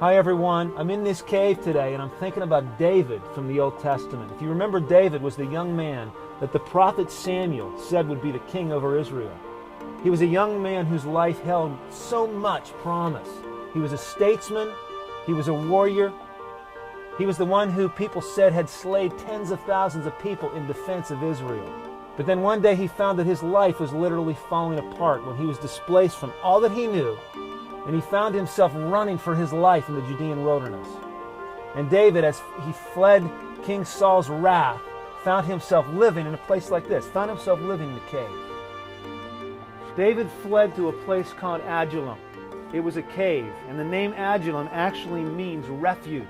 Hi everyone, I'm in this cave today and I'm thinking about David from the Old Testament. If you remember, David was the young man that the prophet Samuel said would be the king over Israel. He was a young man whose life held so much promise. He was a statesman, he was a warrior, he was the one who people said had slayed tens of thousands of people in defense of Israel. But then one day he found that his life was literally falling apart when he was displaced from all that he knew, and he found himself running for his life in the Judean wilderness. And David, as he fled King Saul's wrath, found himself living in a place like this, found himself living in a cave. David fled to a place called Adullam. It was a cave, and the name Adullam actually means refuge.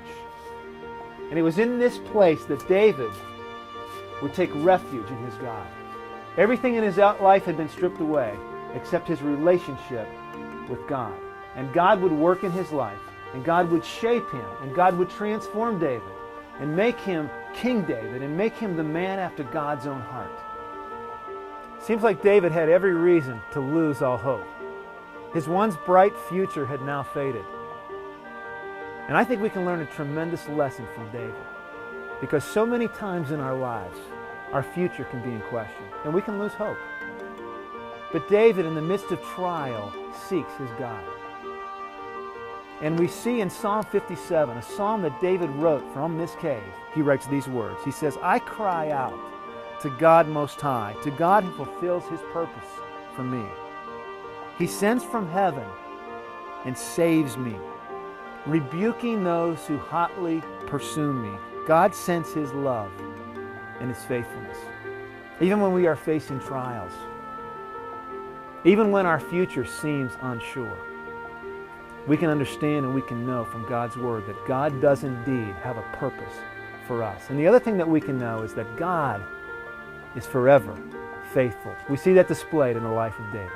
And it was in this place that David would take refuge in his God. Everything in his life had been stripped away except his relationship with God. And God would work in his life, and God would shape him, and God would transform David and make him King David and make him the man after God's own heart. Seems like David had every reason to lose all hope. His once bright future had now faded. And I think we can learn a tremendous lesson from David, because so many times in our lives, our future can be in question, and we can lose hope. But David, in the midst of trial, seeks his God. And we see in Psalm 57, a psalm that David wrote from this cave, he writes these words. He says, "I cry out to God Most High, to God who fulfills his purpose for me. He sends from heaven and saves me, rebuking those who hotly pursue me. God sends his love and his faithfulness." Even when we are facing trials, even when our future seems unsure, we can understand and we can know from God's Word that God does indeed have a purpose for us. And the other thing that we can know is that God is forever faithful. We see that displayed in the life of David.